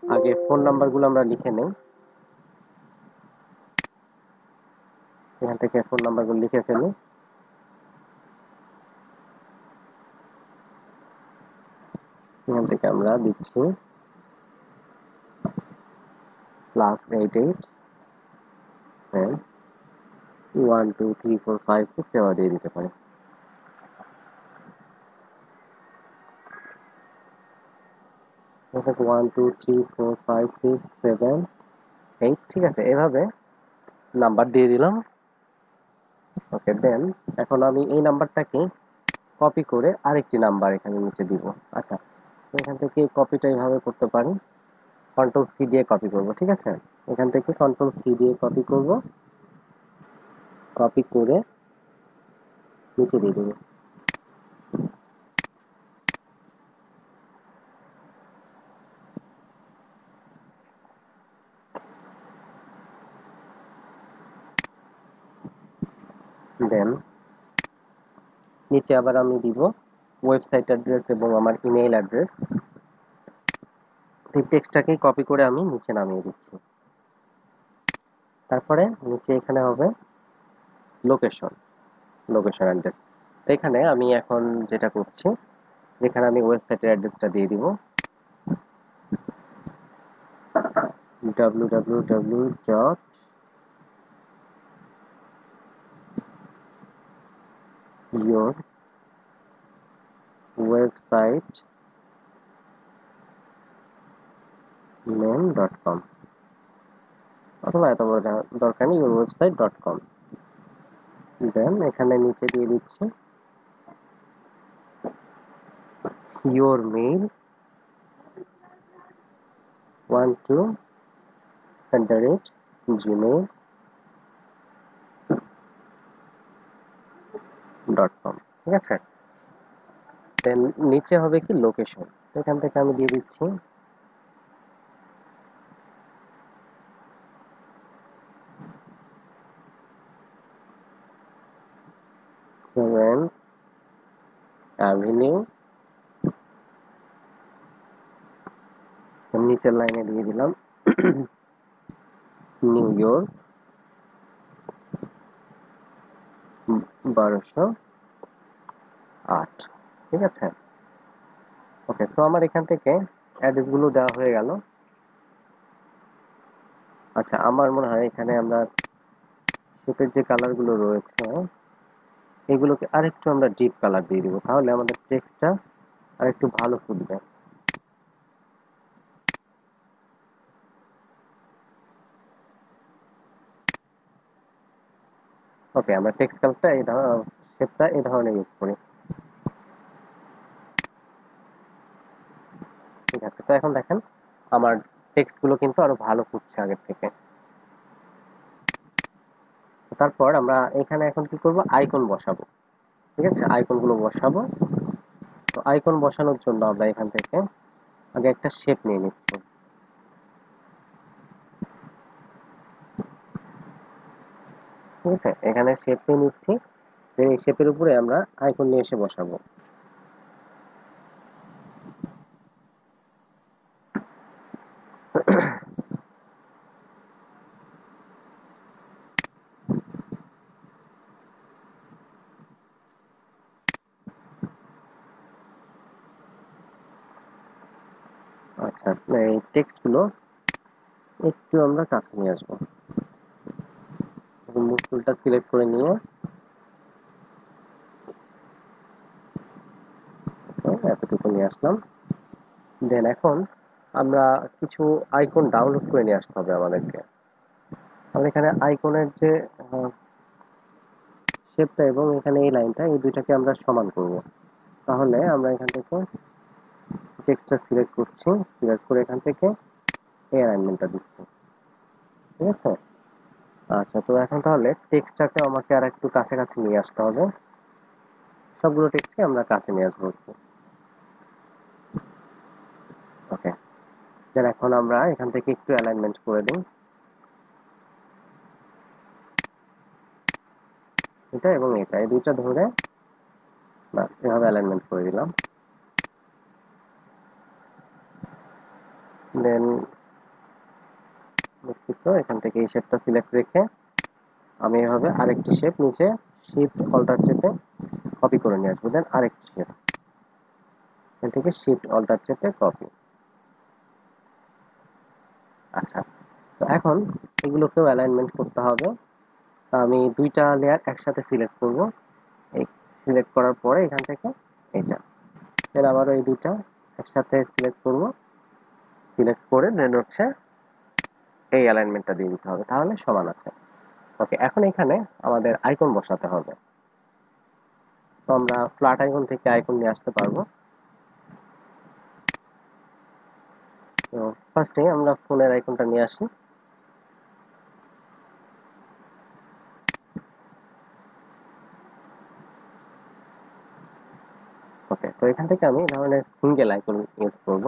আগে ফোন নাম্বারগুলো আমরা লিখে নেই। এখান থেকে ফোন নাম্বারগুলো লিখে ফেলি। এখান থেকে আমরা দিচ্ছি +88 হ্যাঁ 1 2 3 4 5 6 এবার দিয়ে দিতে পারি। এখানে 1 2 3 4 5 6 7 8 ঠিক আছে, এভাবে নাম্বার দিয়ে দিলাম। ওকে, দেন এখন আমি এই নাম্বারটাকে কপি করে আরেকটি নাম্বার এখানে নিচে দিব। আচ্ছা, এখান থেকে কপিটা এইভাবে করতে পারি, কন্ট্রোল সি দিয়ে কপি করব। ঠিক আছে, এখান থেকে কন্ট্রোল সি দিয়ে কপি করব, কপি করে নিচে দিয়ে দেবো। দেন নিচে আবার আমি দিব ওয়েবসাইট অ্যাড্রেস এবং আমার ইমেইল অ্যাড্রেস। এই টেক্সটটাকে কপি করে আমি নিচে নামিয়ে দিচ্ছি। তারপরে নিচে এখানে হবে লোকেশন, লোকেশন অ্যাড্রেস। তো এখানে আমি এখন যেটা করছি, যেখানে আমি ওয়েবসাইটের অ্যাড্রেসটা দিয়ে দিব www.yourwebsitename.com, অথবা এত বড় দরকার নেই, yourwebsite.com। দেন এখানে নিচে দিয়ে দিচ্ছি your mail 12@gmail.com। ঠিক আছে, দেন নিচে হবে কি লোকেশন। এখান থেকে আমি দিয়ে দিচ্ছি সেভেন্থ অ্যাভিনিউ, নিচের লাইনে দিয়ে দিলাম নিউ ইয়র্ক 1208। ঠিক আছে, ওকে। সো আমার এখান থেকে অ্যাড্রেস গুলো দেওয়া হয়ে গেল। আচ্ছা, আমার মনে হয় এখানে আমরা শেপের যে কালার গুলো রয়েছে এগুলোকে আরেকটু আমরা ডিপ কালার দিয়ে দিব, তাহলে আমাদের টেক্সটটা আরেকটু ভালো ফুটবে। ওকে, আমরা টেক্সট কালারটা এই ধরনের, শেপটা এই ধরনের ইউজ করি। ঠিক আছে, তো এখন দেখেন আমার টেক্সট গুলো কিন্তু আরো ভালো ফুটছে আগের থেকে। তারপর আমরা এখানে এখন কি করব, আইকন বসাবো। ঠিক আছে, আইকন গুলো বসাবো। তো আইকন বসানোর জন্য আমরা এখান থেকে আগে একটা শেপ নিয়ে নিচ্ছি। ঠিক আছে, এখানে শেপ নিয়ে নিচ্ছি, এই শেপের উপরে আমরা আইকন নিয়ে এসে বসাবো। আচ্ছা, এই টেক্সট গুলো একটু আমরা কাছে নিয়ে আসবো। মুভ টুলটা সিলেক্ট করে নিয়ে এতটুকু নিয়ে আসলাম। দেন এখন আমরা কিছু আইকন ডাউনলোড করে নিয়ে আসতে হবে আমাদেরকে। আমরা এখানে আইকনের যে শেপটা এবং এখানে এই লাইনটা, এই দুইটাকে আমরা সমান করব। তাহলে আমরা এখান থেকে টেক্সটটা সিলেক্ট করছি, সিলেক্ট করে এখান থেকে এই অ্যালাইনমেন্টটা দিচ্ছি। ঠিক আছে, আচ্ছা। তো এখন তাহলে টেক্সটটাকে আমাকে আর একটু কাছাকাছি নিয়ে আসতে হবে, সবগুলো টেক্সটকে আমরা কাছে নিয়ে আসবো। ওকে, দেন এখন আমরা এখান থেকে একটু অ্যালাইনমেন্ট করে দিই। এটা এবং এটা, এই দুইটা ধরে বাস এভাবে অ্যালাইনমেন্ট করে দিলাম। দেন এখান থেকে এই শেপটা সিলেক্ট রেখে আমি এভাবে আরেকটি শেপ নিচে শিফট অল্টার চেপে কপি করে নিয়ে আসবো। দেন আরেকটি শেপ এখান থেকে শিফট অল্টার চেপে কপি। আচ্ছা, তো এখন এগুলোকেও অ্যালাইনমেন্ট করতে হবে। আমি দুইটা লেয়ার একসাথে সিলেক্ট করব। এই সিলেক্ট করার পরে এখান থেকে এটা, দেন আবারও এই দুইটা একসাথে সিলেক্ট করব। সিলেক্ট করে দেন হচ্ছে এই অ্যালাইনমেন্টটা দিয়ে দিতে হবে, তাহলে সমান আছে। ওকে, এখন এখানে আমাদের আইকন বসাতে হবে। তো আমরা ফ্ল্যাট আইকন থেকে আইকন নিয়ে আসতে পারবো। তো ফার্স্টে আমরা ফোনের আইকনটা নিয়ে আসি। ওকে, তো এখান থেকে আমি এই ধরনের সিঙ্গেল আইকন ইউজ করব।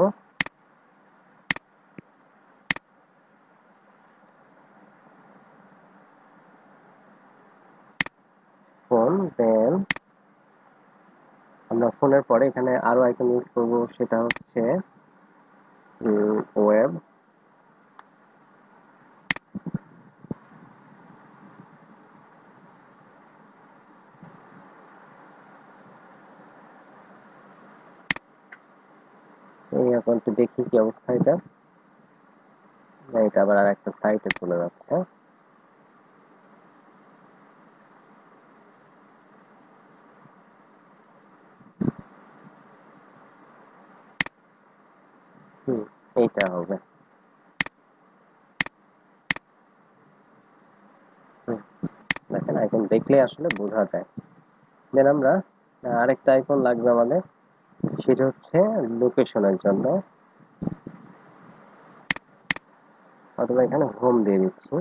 ফোন, দেন আমরা ফোনের পরে এখানে আরো আইকন ইউজ করব, সেটা হচ্ছে ওয়েব। এই অ্যাকাউন্টে দেখি কি অবস্থা এটা। না, এটা আবার আর একটা সাইটে চলে যাচ্ছে। এইটা হবে। দেখেন, আইকন দেখলে আসলে বোঝা যায়। দেন আমরা আরেকটা আইকন লাগবে আমাদের, সেটা হচ্ছে লোকেশনের জন্য। অথবা এখানে হোম দিয়ে দিচ্ছি,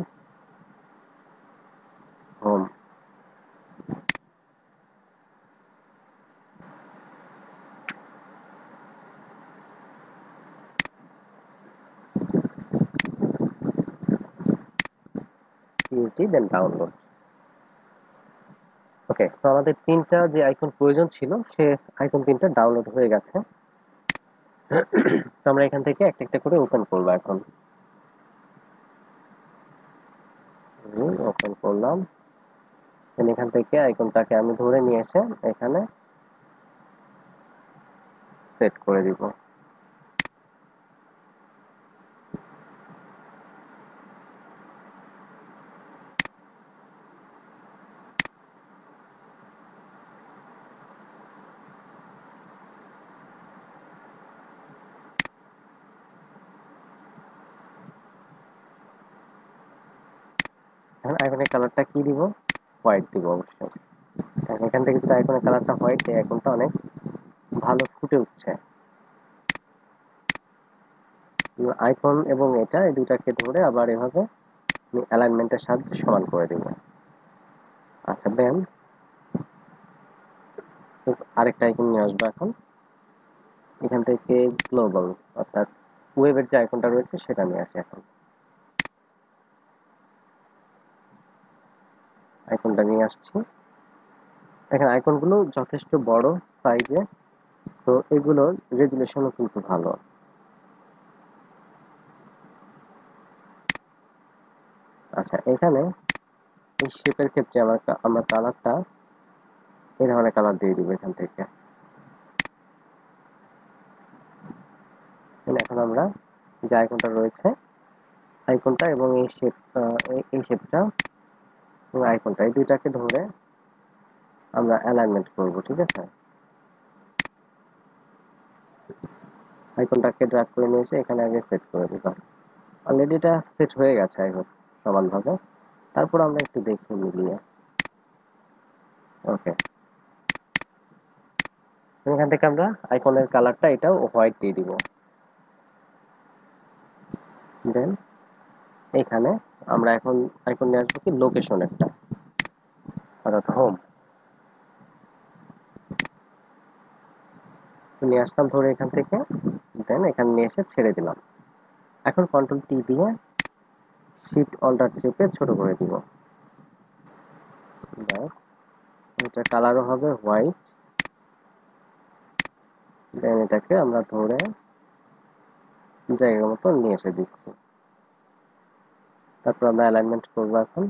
হোম। পিএইচডি দেন ডাউনলোড। ওকে, সো আমাদের তিনটা যে আইকন প্রয়োজন ছিল সে আইকন তিনটা ডাউনলোড হয়ে গেছে। তো আমরা এখান থেকে একটা একটা করে ওপেন করবো এখন। ওপেন করলাম। এখান থেকে আইকনটাকে আমি ধরে নিয়ে এসে এখানে সেট করে দিব। এখন আইকনের কালারটা কি দিব? হোয়াইট দিব অবশ্যই। এখান থেকে যদি আইকনের কালারটা হোয়াইট দেয়, আইকনটা অনেক ভালো ফুটে উঠছে। আইকন এবং এটা, এই দুটাকে ধরে আবার এভাবে অ্যালাইনমেন্টের সাহায্যে সমান করে দেব। আচ্ছা, দেন আরেকটা আইকন নিয়ে আসবো এখন। এখান থেকে গ্লোবাল অর্থাৎ ওয়েবের যে আইকনটা রয়েছে সেটা নিয়ে আসি এখন। আইকনটা নিয়ে আসছি। এখানে আইকনগুলো যথেষ্ট বড় সাইজে, সো এগুলোর রেজুলেশনও কিন্তু ভালো। আচ্ছা, এখানে এই শেপের ক্ষেত্রে আমরা কালারটা এই ধরনের কালার দিয়ে দিব এখান থেকে। এখন আমরা যে আইকনটা রয়েছে, আইকনটা এবং এই শেপটা এবং আইকনটা, এই দুইটাকে ধরে আমরা অ্যালাইনমেন্ট করব। ঠিক আছে, আইকনটাকে ড্র্যাগ করে নিয়ে এসে এখানে আগে সেট করে দিব। অলরেডি এটা সেট হয়ে গেছে আই হোপ সমানভাবে। তারপর আমরা একটু দেখি মিলিয়ে। ওকে, এখান থেকে আমরা আইকনের কালারটা এটাও হোয়াইট দিয়ে দিব। দেন এখানে আমরা এখন আইকন নিয়ে আসবো কি লোকেশন একটা, অর্থাৎ হোম নিয়ে আসলাম ধরে এখান থেকে। দেন এখানে নিয়ে এসে ছেড়ে দিলাম। এখন কন্ট্রোল টি দিয়ে শিফট অল্টার চেপে ছোট করে দিব। ব্যাস, এটা কালারও হবে হোয়াইট। দেন এটাকে আমরা ধরে জায়গা মতো নিয়ে এসে দিচ্ছি। তারপর আমরা অ্যালাইনমেন্ট করবো এখন।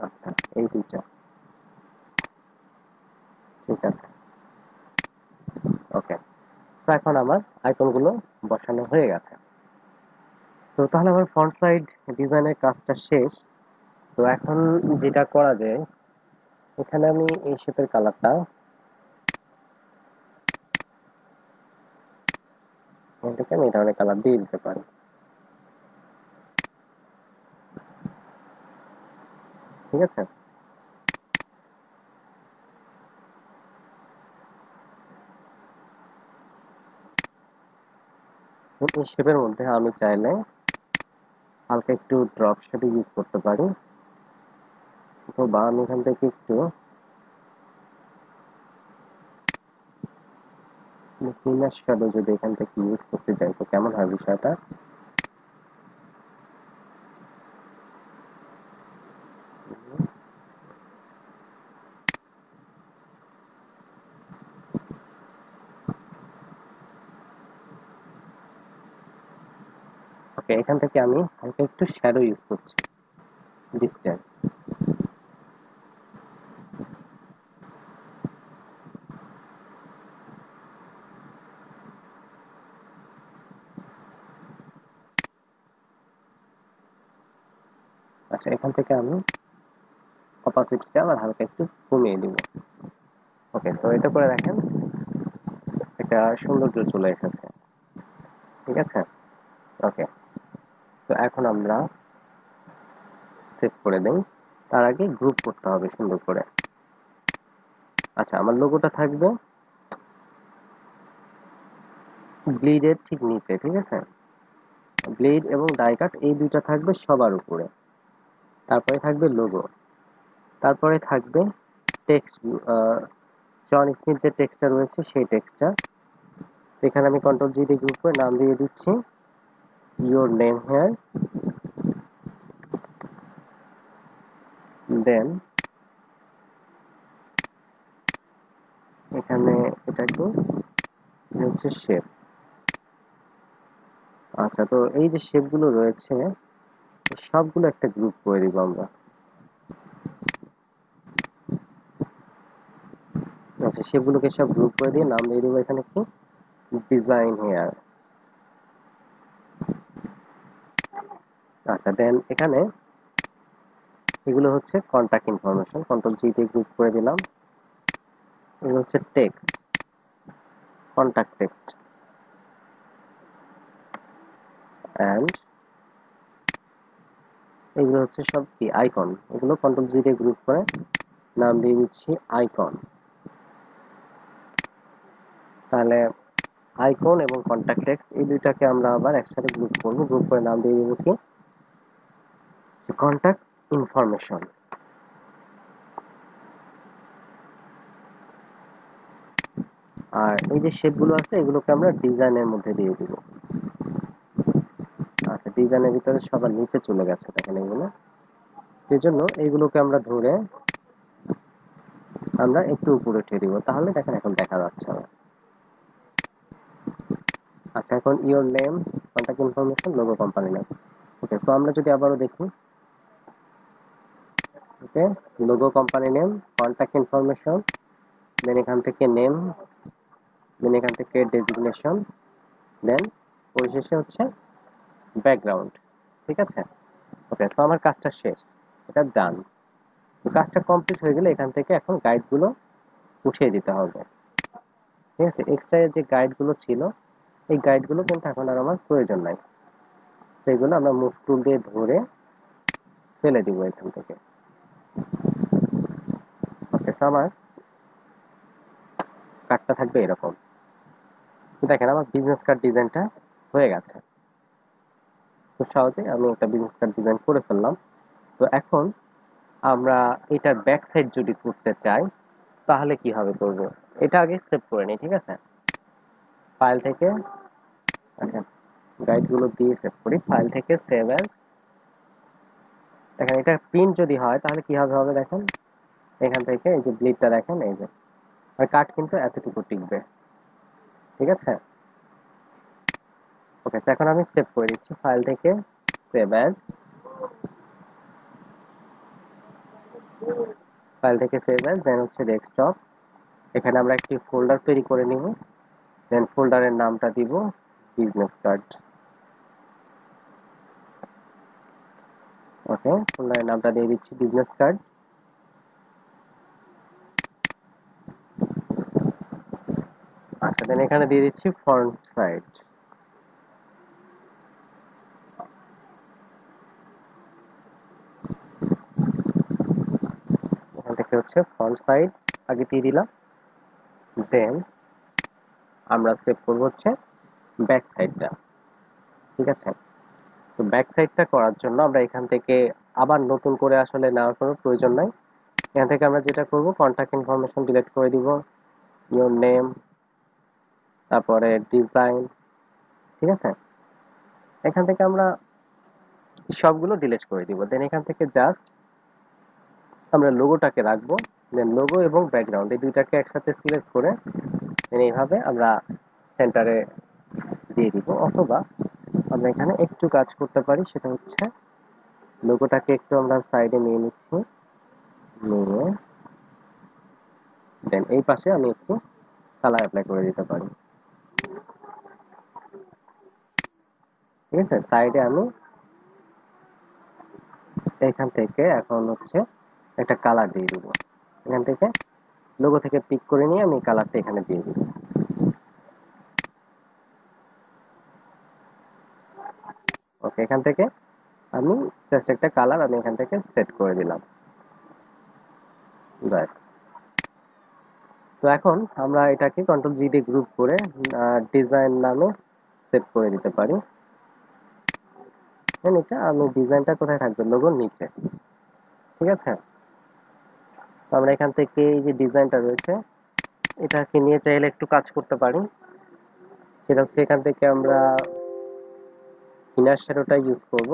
আচ্ছা, এই দুইটা ঠিক আছে। ওকে, তো এখন আমার আইকনগুলো বসানো হয়ে গেছে। তো তাহলে আমার ফ্রন্ট সাইড ডিজাইনের কাজটা শেষ। তো এখন যেটা করা যায়, এখানে আমি এই শেপের কালারটা এখান থেকে আমি এই ধরনের কালার দিয়ে দিতে পারি। ঠিক আছে, এই শেপের মধ্যে আমি চাইলে হালকা একটু ড্রপ শেড ইউজ করতে পারি, অথবা আমি এখান থেকে একটু ফিনার শ্যাডো যদি এখান থেকে ইউজ করতে চাই তো কেমন হয় বিষয়টা। ওকে, এখান থেকে আমি হালকা একটু শ্যাডো ইউজ করছি, ডিস্টেন্স। আচ্ছা, এখান থেকে আমি অপাসিটিটা আবার হালকা একটু কমিয়ে দিব। ওকে, তো এটা করে দেখেন একটা সৌন্দর্য চলে এসেছে। ঠিক আছে, ওকে। তো এখন আমরা সেভ করে দেই। তার আগে গ্রুপ করতে হবে সুন্দর করে। আচ্ছা, আমার লোগোটা থাকবে ব্লিডের ঠিক নিচে। ঠিক আছে, ব্লেড এবং ডাই কাট এই দুইটা থাকবে সবার উপরে। তারপরে থাকবে লোগো, তারপরে থাকবে টেক্সট, জন স্মিথ যে টেক্সটটা রয়েছে সেই টেক্সটটা। এখানে আমি কন্ট্রোল জি দিয়ে গ্রুপ করে নাম দিয়ে দিচ্ছি ইওর নেম হেয়ার। দেন এখানে এটাকে হচ্ছে শেপ। আচ্ছা, তো এই যে শেপগুলো রয়েছে সবগুলো একটা গ্রুপ করে দিব আমরা। আচ্ছা, শেপগুলোকে সব গ্রুপ করে দিয়ে নাম দিয়ে দিব এখানে কি ডিজাইন হেয়ার। আচ্ছা, দেন এখানে এগুলো হচ্ছে কন্টাক্ট ইনফরমেশন, কন্ট্রোল জি দিয়ে গ্রুপ করে দিলাম। এগুলো হচ্ছে টেক্সট, কন্টাক্ট টেক্সট। অ্যান্ড এগুলো হচ্ছে সব কি আইকন, এগুলো কন্ট্রোল জি দিয়ে গ্রুপ করে নাম দিয়ে দিচ্ছি আইকন। তাহলে আইকন এবং কন্টাক্ট টেক্সট এই দুইটাকে আমরা আবার একসাথে গ্রুপ করব, গ্রুপ করে নাম দিয়ে দিব কি কন্টাক্ট ইনফরমেশন। আর এই যে শেপগুলো আছে এগুলোকে আমরা ডিজাইনের মধ্যে দিয়ে দিব। আচ্ছা, ডিজাইনের ভিতরে সবার নিচে চলে গেছে দেখেন এগুলো, সেই জন্য এইগুলোকে আমরা ধরে আমরা একটু উপরে উঠিয়ে দিব, তাহলে দেখেন এখন দেখা যাচ্ছে না। আচ্ছা, এখন your name, contact information, logo, company name. Okay, so আমরা যদি আবারও দেখি, okay, logo, company name, contact information, then এখান থেকে নেম, দেন এখান থেকে ডেজিগনেশন, দেন পরিশেষে হচ্ছে ব্যাকগ্রাউন্ড। ঠিক আছে, ওকে, সো আমার কাজটা শেষ, এটা ডান। তো কাজটা কমপ্লিট হয়ে গেলে এখান থেকে এখন গাইডগুলো উঠিয়ে দিতে হবে। ঠিক আছে, এক্সট্রা যে গাইডগুলো ছিল এই গাইডগুলো কিন্তু এখন আর আমার প্রয়োজন নাই, সেগুলো আমরা মুভ টুল দিয়ে ধরে ফেলে দিব এখান থেকে। ওকে, সো আমার কার্ডটা থাকবে এরকম। তো দেখেন আমার বিজনেস কার্ড ডিজাইনটা হয়ে গেছে। খুব সহজে আমি একটা বিজনেস কার্ড ডিজাইন করে ফেললাম। তো এখন আমরা এটার ব্যাক সাইড যদি করতে চাই তাহলে কিভাবে করব। এটা আগে সেভ করে নিই, ঠিক আছে। ফাইল থেকে, আচ্ছা গাইডগুলো দিয়ে সেভ করি। ফাইল থেকে সেভ অ্যাজ, দেখেন এটা প্রিন্ট যদি হয় তাহলে কিভাবে হবে দেখেন, এখান থেকে এই যে ব্লিডটা দেখেন, এই যে আর কাট কিন্তু এতটুকু টিকবে, ঠিক আছে। ওকে, এখন আমি সেভ করে দিচ্ছি। ফাইল থেকে সেভ অ্যাজ, ফাইল থেকে সেভ অ্যাজ, দেন হচ্ছে ডেস্কটপ। এখানে আমরা একটি ফোল্ডার তৈরি করে নিব, দেন ফোল্ডারের নামটা দিব বিজনেস কার্ড। ওকে, ফোল্ডারের নামটা দিয়ে দিচ্ছি বিজনেস কার্ড। আচ্ছা, দেন এখানে দিয়ে দিচ্ছি ফ্রন্ট সাইড। এখান থেকে হচ্ছে ফ্রন্ট সাইড আগে দিয়ে দিলাম, দেন আমরা সেভ করব হচ্ছে ব্যাক সাইডটা, ঠিক আছে। তো ব্যাক সাইডটা করার জন্য আমরা এখান থেকে আবার নতুন করে আসলে নেওয়ার কোনো প্রয়োজন নাই। এখান থেকে আমরা যেটা করব, কন্টাক্ট ইনফরমেশন ডিলিট করে দিব, ইওর নেম, তারপরে ডিজাইন, ঠিক আছে। এখান থেকে আমরা সবগুলো ডিলিট করে দিব, দেন এখান থেকে জাস্ট আমরা লোগোটাকে রাখবো, দেন লোগো এবং ব্যাকগ্রাউন্ড এই দুইটাকে একসাথে সিলেক্ট করে দেন এইভাবে আমরা সেন্টারে দিয়ে দিব। অথবা আমরা এখানে একটু কাজ করতে পারি, সেটা হচ্ছে লোগোটাকে একটু আমরা সাইডে নিয়ে নিচ্ছি, নিয়ে দেন এই পাশে আমি একটু কালার অ্যাপ্লাই করে দিতে পারি, ঠিক আছে। সাইডে আমি এখান থেকে এখন হচ্ছে একটা কালার দিয়ে দিব, এখান থেকে লোগো থেকে পিক করে নিয়ে আমি কালারটা এখানে দিয়ে দিব। ওকে, এখান থেকে আমি জাস্ট একটা কালার আমি এখান থেকে সেট করে দিলাম, ব্যাস। তো এখন আমরা এটাকে কন্ট্রোল জি দিয়ে গ্রুপ করে ডিজাইন নামে সেভ করে দিতে পারি। এটা আমি ডিজাইনটা কোথায় থাকবে, লোগোর নিচে, ঠিক আছে। তো আমরা এখান থেকে এই যে ডিজাইনটা রয়েছে এটাকে নিয়ে চাইলে একটু কাজ করতে পারি, সেটা হচ্ছে এখান থেকে আমরা ইনার শ্যাডোটা ইউজ করব।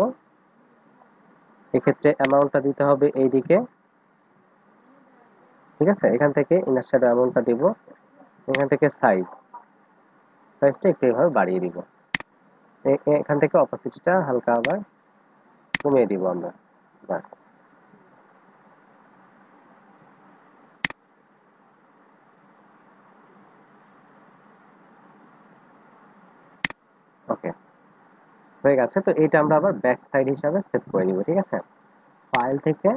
এক্ষেত্রে অ্যামাউন্টটা দিতে হবে এইদিকে, ঠিক আছে। এখান থেকে ইনার শ্যাডো অ্যামাউন্টটা দিব, এখান থেকে সাইজটা একটু এভাবে বাড়িয়ে দিব, এখান থেকে অপাসিটিটা হালকা আবার কমিয়ে দিব আমরা, বাস। ওকে, হয়ে গেছে। তো এটা আমরা আবার ব্যাক সাইড হিসাবে সেভ করে দিব, ঠিক আছে। ফাইল থেকে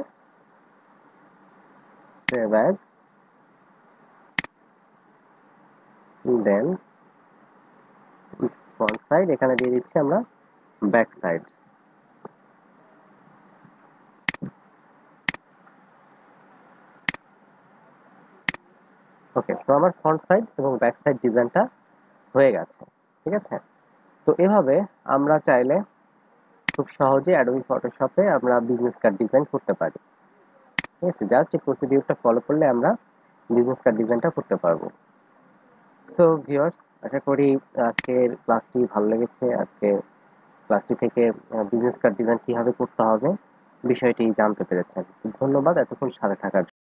সেভ অ্যাজ, দেন ফ্রন্ট সাইড এখানে দিয়ে দিচ্ছি আমরা ব্যাক সাইড। ওকে, সো আমার ফ্রন্ট সাইড এবং ব্যাক সাইড ডিজাইনটা হয়ে গেছে, ঠিক আছে। তো এভাবে আমরা চাইলে খুব সহজে অ্যাডোবি ফটোশপে আমরা বিজনেস কার্ড ডিজাইন করতে পারি, ঠিক আছে। জাস্ট এই প্রসিডিউরটা ফলো করলে আমরা বিজনেস কার্ড ডিজাইনটা করতে পারবো। সো ভিউয়ার্স, আশা করি আজকের ক্লাসটি ভালো লেগেছে। আজকে ক্লাসটি থেকে বিজনেস কার্ড ডিজাইন কিভাবে করতে হবে বিষয়টি জানতে পেরেছেন। ধন্যবাদ এতক্ষণ সাথে থাকার জন্য।